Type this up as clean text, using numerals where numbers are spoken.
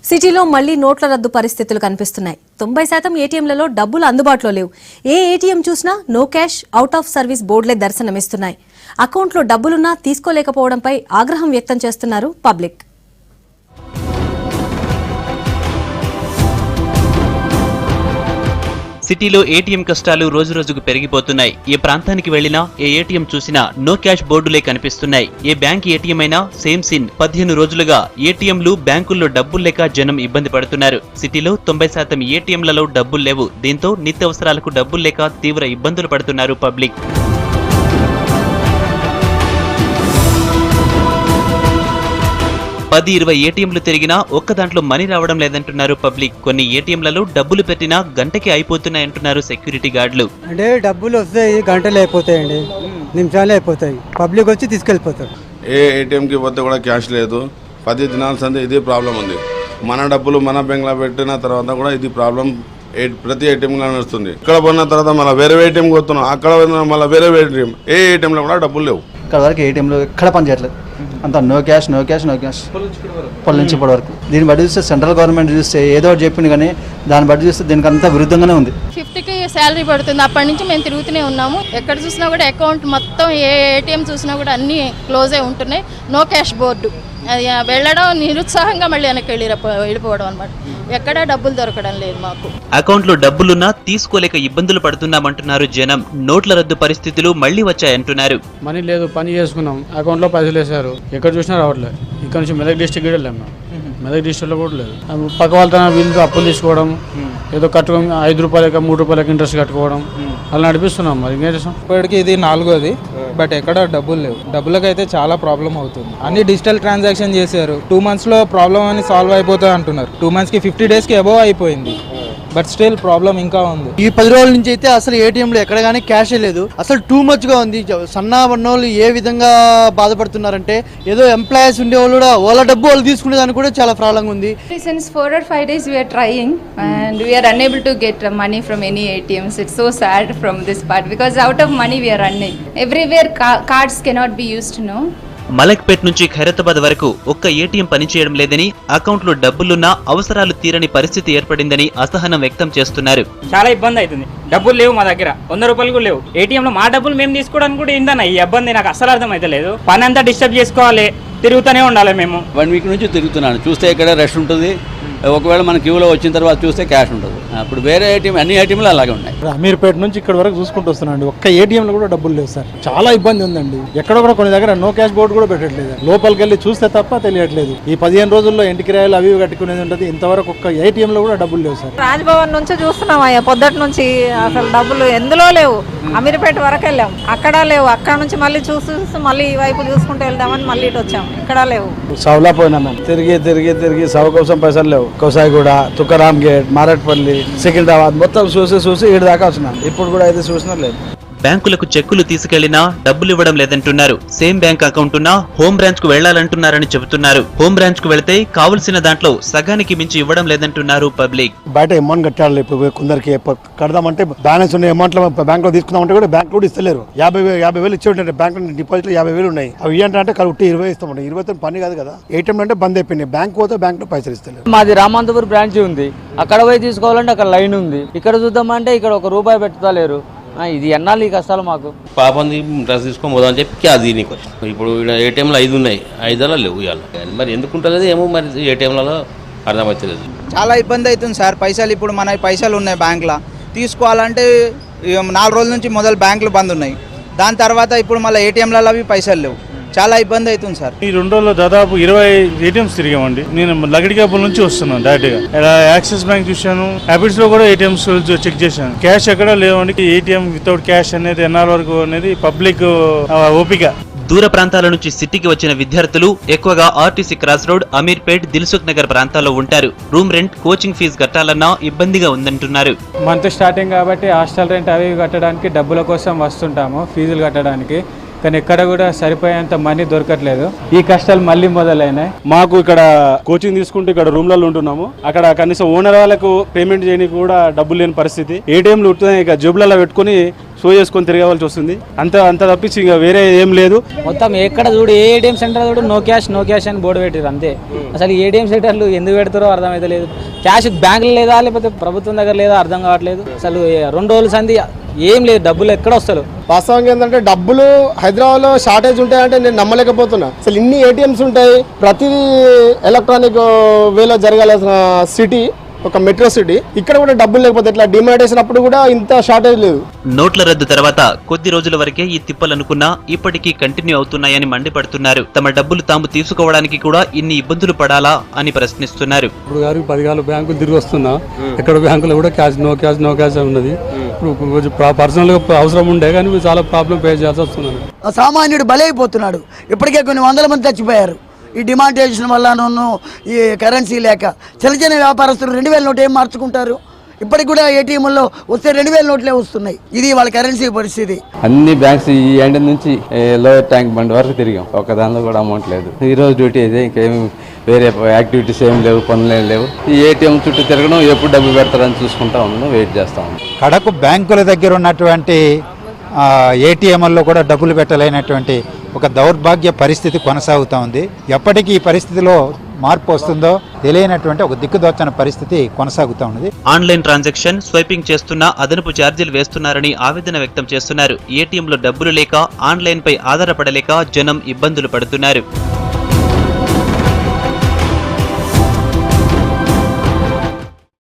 సిటీలో మళ్లీ నోట్ల రద్దు పరిస్థితులు కనిపిస్తున్నాయి. 90% ఏటీఎంలలో డబ్బులు అందుబాటులో లేవు. ఏ ఏటీఎం చూసినా no cash, out of service బోర్డులే దర్శనమిస్తున్నాయి. అకౌంట్లో డబ్బులున్నా తీసుకోలేకపోవడంపై ఆగ్రహం వ్యక్తం చేస్తున్నారు పబ్లిక్. సిటీలో ఏటీఎం కష్టాలు రోజురోజుకు పెరిగిపోతున్నాయి. ఏ ప్రాంతానికి వెళ్లినా ఏ ఏటీఎం చూసినా నో క్యాష్ బోర్డులే కనిపిస్తున్నాయి. ఏ బ్యాంక్ ఏటీఎం అయినా సేమ్ సీన్. 15 రోజులుగా ఏటీఎంలు, బ్యాంకుల్లో డబ్బులు లేక జనం ఇబ్బంది పడుతున్నారు. సిటీలో 90% ఏటీఎంలలో డబ్బులు లేవు. దీంతో నిత్యావసరాలకు డబ్బులు లేక తీవ్ర ఇబ్బందులు పడుతున్నారు పబ్లిక్. 10-20 ఏటీఎంలు తిరిగినా ఒక్క దాంట్లో మనీ రావడం లేదంటున్నారు పబ్లిక్. కొన్ని ఏటీఎంలలో డబ్బులు పెట్టినా గంటకి అయిపోతున్నాయంటున్నారు సెక్యూరిటీ గార్డులు. అంటే డబ్బులు వస్తాయి, గంటలు అయిపోతాయండి, నిమిషాలు అయిపోతాయి. పబ్లిక్ వచ్చి తీసుకెళ్ళిపోతారు. ఏ ఏటీఎంకి పోతే కూడా క్యాష్ లేదు. 10 దినాల సంది ఇదే ప్రాబ్లం ఉంది. మన డబ్బులు మన బ్యాంక్లో పెట్టిన తర్వాత కూడా ఇది ప్రాబ్లం ప్రతి ఏటీఎంలో నడుస్తుంది. ఇక్కడ పోయిన తర్వాత మళ్ళీ వేరే ఏటీఎంకి పోతున్నాం, అక్కడ మళ్ళీ వేరే ఏటీఎం. ఏ ఏటీఎంలో కూడా డబ్బులు లేవు. ఇక్కడ వరకు ఏటీఎంలో ఎక్కడ పని చేయట్లేదు. అంతా no cash no cash no cash పల్లె నుంచి ఇప్పటి వరకు. దీన్ని బట్టి చూస్తే సెంట్రల్ గవర్నమెంట్ చూస్తే ఏదో ఒకటి చెప్పింది, కానీ దాన్ని బట్టి చూస్తే దీనికి అంతా విరుద్ధంగానే ఉంది. 50కి శాలరీ పడుతుంది. అప్పటి నుంచి మేము తిరుగుతూనే ఉన్నాము. ఎక్కడ చూసినా కూడా అకౌంట్ మొత్తం ఏ ఏటీఎం చూసినా కూడా అన్నీ క్లోజ్ అయి ఉంటున్నాయి. నో క్యాష్ బోర్డు అది వెళ్ళడం నిరుత్సాహంగా మళ్ళీ వెనక్కి వెళ్ళిపోవడం అనమాట. ఎక్కడా డబ్బులు దొరకడం లేదు మాకు. అకౌంట్లో డబ్బులున్నా తీసుకోలేక ఇబ్బందులు పడుతున్నామంటున్నారు జనం. నోట్ల రద్దు పరిస్థితులు మళ్లీ వచ్చాయంటున్నారు. మనీ లేదు, పని చేసుకున్నాం, అకౌంట్లో పైసలు వేసారు, ఎక్కడ చూసినా రావట్లేదు. ఇక్కడ నుంచి మెదక్ డిస్ట్రిక్ట్ కూడా వెళ్ళాము. మెదక్ డిస్ట్రిక్ట్లో కూడా లేదు. పక్క వాళ్ళతో వీళ్ళతో అప్పులు తీసుకోవడం, ఏదో కట్టుకోవడం, 5 రూపాయలకి 3 రూపాయలకి ఇంట్రెస్ట్ కట్టుకోవడం అలా నడిపిస్తున్నాం. మరి ఇంకేం చేస్తాం? ఇప్పటికి ఇది 4వది, బట్ ఎక్కడ డబ్బులు లేవు. డబ్బులకైతే చాలా ప్రాబ్లం అవుతుంది. అన్ని డిజిటల్ ట్రాన్సాక్షన్ చేశారు. 2 monthsలో ప్రాబ్లం అని సాల్వ్ అయిపోతుంది అంటున్నారు. 2 monthsకి 50 daysకి అబోవ్ అయిపోయింది, బట్ స్టిల్ ప్రాబ్లం ఇంకా ఉంది. ఈ 10 రోజుల నుంచి అయితే అసలు ఏటీఎంలో ఎక్కడ కానీ క్యాష్ లేదు. అసలు టూ మచ్గా ఉంది. సన్నా ఉన్నోళ్ళు ఏ విధంగా బాధపడుతున్నారంటే, ఏదో ఎంప్లాయీస్ ఉండేవాళ్ళు కూడా వాళ్ళ డబ్బు వాళ్ళు తీసుకునే దానికి కూడా చాలా ప్రాబ్లంగా ఉంది. Since 4 or 5 days we are trying and we are unable to get money from any ATMs. It's so sad from this part because out of money we are running. Everywhere cards cannot be used, no. Malakpet నుంచి ఖైరతాబాద్ వరకు ఒక్క ATM పనిచేయడం లేదని, అకౌంట్లో డబ్బులున్నా అవసరాలు తీరని పరిస్థితి ఏర్పడిందని అసహనం వ్యక్తం చేస్తున్నారు. చాలా ఇబ్బంది అవుతుంది. డబ్బులు లేవు మా దగ్గర, 100 రూపాయలు కూడా లేవు. ఏటీఎంలో మా డబ్బులు మేము తీసుకోవడానికి కూడా ఏందన్న ఈ ఇబ్బంది, నాకు అసలు అర్థం అయితే లేదు. పని అంతా డిస్టర్బ్ చేసుకోవాలి, తిరుగుతూనే ఉండాలి. మేము 1 week నుంచి తిరుగుతున్నాను. చూస్తే ఇక్కడ రష్ ఉంటుంది. ఒకవేళ మన క్యూలో వచ్చిన తర్వాత చూస్తే క్యాష్ ఉంటుంది. అప్పుడు వేరే ఏటీఎం, అన్ని ఏటీఎంలు అలాగే ఉన్నాయి. అమీర్పేట నుంచి ఇక్కడ వరకు చూసుకుంటూ వస్తున్నాండి. ఒక్క ఏటీఎంలో కూడా డబ్బులు లేవు సార్. చాలా ఇబ్బంది ఉందండి. ఎక్కడ కూడా కొన్ని దగ్గర నో క్యాష్ బోర్డు కూడా పెట్టట్లేదు. లోపలికి వెళ్ళి చూస్తే తప్ప తెలియట్లేదు. ఈ 15 రోజుల్లో ఇంటి కిరాయిలు అవి కట్టుకునేది ఉంటుంది. ఇంతవరకు ఒక్క ఏటీఎంలో కూడా డబ్బులు లేవు సార్. రాజ్భవన్ నుంచి చూస్తున్నాం అయ్యా, పొద్దుటి నుంచి అసలు డబ్బులు ఎందులో లేవు. అమీర్పేట వరకు వెళ్ళాం, అక్కడ లేవు. అక్కడ నుంచి మళ్ళీ చూసి మళ్ళీ ఈ వైపు చూసుకుంటూ వెళ్దామని మళ్ళీ ఇటు వచ్చాం, ఇక్కడ లేవు. సౌలా పోయినా మేము తిరిగి సౌ కోసం పైసలు లేవు. కోసాయిగూడ, తుకారాం గేట్, మారట్పల్లి, సికింద్రాబాద్ మొత్తం చూసి ఈడు దాకా వచ్చినాం. ఇప్పుడు కూడా అయితే చూసినా లేదు. బ్యాంకులకు చెక్కులు తీసుకెళ్లినా డబ్బులు ఇవ్వడం లేదంటున్నారు. సేమ్ బ్యాంక్ అకౌంట్ ఉన్నా హోమ్ బ్రాంచ్ కు వెళ్లాలంటున్నారని చెబుతున్నారు. హోమ్ బ్రాంచ్ కు వెళ్తే కావలసిన దాంట్లో సగానికి మించి ఇవ్వడం లేదంటున్నారు పబ్లిక్. బయట అమౌంట్ కట్టాలి. ఇప్పుడు కొందరికి కడదామంటే బ్యాలెన్స్ ఉన్న అమౌంట్ బ్యాంక్ లో తీసుకుందామంటే కూడా బ్యాంక్ కూడా ఇస్తలేరు. 50,000 ఇచ్చి ఉంటాయి. బ్యాంక్ డిపాజిట్ 50,000 ఉన్నాయి. అవి ఏంటంటే కరెక్ట్ 20 ఇస్తామంటే 20 పని కాదు కదా. ఏటీఎం అంటే బంద్ అయిపోయింది. బ్యాంక్ పోతే బ్యాంక్ లో పైసలు ఇస్తలేరు. మాది రామంతపూర్ బ్రాంచ్ ఉంది. అక్కడ పోయి తీసుకోవాలంటే అక్కడ లైన్ ఉంది. ఇక్కడ చూద్దామంటే ఇక్కడ ₹1 పెట్టుతలేరు. ఇది ఎన్నాళ్ళు ఈ కష్టాలు మాకు. పాపంది డ్రెస్ తీసుకొని పోదామని చెప్పి అది నీకు వచ్చింది. ఇప్పుడు ఏటీఎంలో 5 ఉన్నాయి, 5 లేవు ఇవాళ. మరి ఎందుకు ఉంటలేదు ఏమో, మరి ఏటీఎంలలో అర్థమవుతలేదు. చాలా ఇబ్బంది అవుతుంది సార్. పైసలు ఇప్పుడు మన పైసలు ఉన్నాయి బ్యాంక్లో, తీసుకోవాలంటే 4 రోజుల నుంచి మొదలు బ్యాంకులు బంద్ ఉన్నాయి. దాని తర్వాత ఇప్పుడు మళ్ళీ ఏటీఎంలలో అవి పైసలు లేవు. చాలా ఇబ్బంది అవుతుంది సార్. ఈ 2 రోజుల్లో దాదాపు 20 ఏటీఎంస్ తిరిగామండి. నేను లగడికాపుల నుంచి వస్తున్నాను డైరెక్ట్ గా. యాక్సిస్ బ్యాంక్ చూశాను, హ్యాబిట్స్ లో కూడా ఏటీఎంస్ చెక్ చేశాను. క్యాష్ ఎక్కడ లేవండి. ఏటీఎం వితౌట్ క్యాష్ అనేది ఎన్నాళ్ళ వరకు అనేది పబ్లిక్ ఓపిక. దూర ప్రాంతాల నుంచి సిటీకి వచ్చిన విద్యార్థులు ఎక్కువగా RTC cross road, Ameerpet, Dilsukh Nagar ప్రాంతాల్లో ఉంటారు. రూమ్ రెంట్, కోచింగ్ ఫీజు కట్టాలన్నా ఇబ్బందిగా ఉందంటున్నారు. మంత్ స్టార్టింగ్ కాబట్టి హాస్టల్ రెంట్ అవి కట్టడానికి డబ్బుల కోసం వస్తుంటాము, ఫీజులు కట్టడానికి. కానీ ఎక్కడ కూడా సరిపోయేంత మనీ దొరకట్లేదు. ఈ కష్టాలు మళ్ళీ మొదలైనాయి. మాకు ఇక్కడ కోచింగ్ తీసుకుంటూ ఇక్కడ రూమ్లలో ఉంటున్నాము. అక్కడ కనీసం ఓనర్ వాళ్ళకు పేమెంట్ చేయడానికి కూడా డబ్బులు లేని పరిస్థితి. ఏటీఎంలు ఉంటున్నాయి, ఇక జేబులలో పెట్టుకుని షో చేసుకొని తిరగవలసి వస్తుంది. అంత తప్పించి ఇంకా వేరే ఏం లేదు. మొత్తం ఎక్కడ చూడు ఏ ఏటీఎం సెంటర్ చూడు నో క్యాష్ అని బోర్డు పెట్టారు అంతే. అసలు ఏటీఎం సెంటర్లు ఎందుకు పెడతారో అర్థమైతే లేదు. క్యాష్ బ్యాంకులు లేదా లేకపోతే ప్రభుత్వం దగ్గర లేదా అర్థం కావట్లేదు. అసలు 2 రోజుల సంది ఏం లేదు, డబ్బులు ఎక్కడ వస్తారు. వాస్తవంగా ఏంటంటే డబ్బులు హైదరాబాద్లో షార్టేజ్ ఉంటాయంటే నేను నమ్మలేకపోతున్నా. అసలు ఇన్ని ఏటీఎంస్ ఉంటాయి, ప్రతి ఎలక్ట్రానిక్ వేలో జరగాల్సిన సిటీ ఒక మెట్రో సిటీ, ఇక్కడ కూడా డబ్బులు లేకపోతే ఇట్లా డిమాండేషన్ అప్పుడు కూడా ఇంత షార్టేజ్ లేదు. నోట్ల రద్దు తర్వాత కొద్ది రోజుల వరకే ఈ తిప్పలనుకున్నా ఇప్పటికీ కంటిన్యూ అవుతున్నాయని మండిపడుతున్నారు. తమ డబ్బులు తాము తీసుకోవడానికి కూడా ఇన్ని ఇబ్బందులు పడాలా అని ప్రశ్నిస్తున్నారు. ఇప్పుడు గారు 10 కాలు బ్యాంకులు తిరిగి వస్తున్నా, ఎక్కడ బ్యాంకులో కూడా నో క్యాష్ ఉన్నది. ఇప్పుడు పర్సనల్ గా అవసరం ఉండే కానీ చాలా ప్రాబ్లం ఫేస్ చేయాల్సి వస్తున్నాను. సామాన్యుడు బలైపోతున్నాడు. ఇప్పటికే కొన్ని 100 మంది చచ్చిపోయారు ఈ డిమాండేషన్ వల్ల, ఈ కరెన్సీ లేక. చిన్న వ్యాపారస్తులు 2000 నోటు ఏం మార్చుకుంటారు? ఇప్పటికి కూడా ఏటీఎంలో వస్తే 2000 నోట్లే వస్తున్నాయి. ఇది వాళ్ళ కరెన్సీ పరిస్థితి. అన్ని బ్యాంక్స్ ఈ ఎండ్ నుంచి లోయర్ ట్యాంక్ బండ్ వరకు తిరిగాం, ఒక దానిలో కూడా అమౌంట్ లేదు. ఈ రోజు డ్యూటీ అయితే ఇంకేం వేరే యాక్టివిటీస్ ఏం లేవు, పనులు ఏం లేవు. ఈ ఏటీఎం చుట్టూ తిరగడం, ఎప్పుడు డబ్బు పెడతారని చూసుకుంటా ఉన్నాం, వెయిట్ చేస్తా ఉన్నాం. కడకు బ్యాంకుల దగ్గర ఉన్నటువంటి ఏటీఎంల్లో కూడా డబ్బులు పెట్టలేనటువంటి ఒక దౌర్భాగ్య పరిస్థితి కొనసాగుతూ ఉంది. ఎప్పటికీ ఈ పరిస్థితిలో మార్పు వస్తుందో తెలియనటువంటి ఒక దిక్కుదోచన పరిస్థితి కొనసాగుతూ ఉన్నది. ఆన్లైన్ ట్రాన్సాక్షన్ స్వైపింగ్ చేస్తున్నా అదనపు ఛార్జీలు వేస్తున్నారని ఆవేదన వ్యక్తం చేస్తున్నారు. ఏటీఎంలో డబ్బులు లేక ఆన్లైన్ పై ఆధారపడలేక జనం ఇబ్బందులు పడుతున్నారు.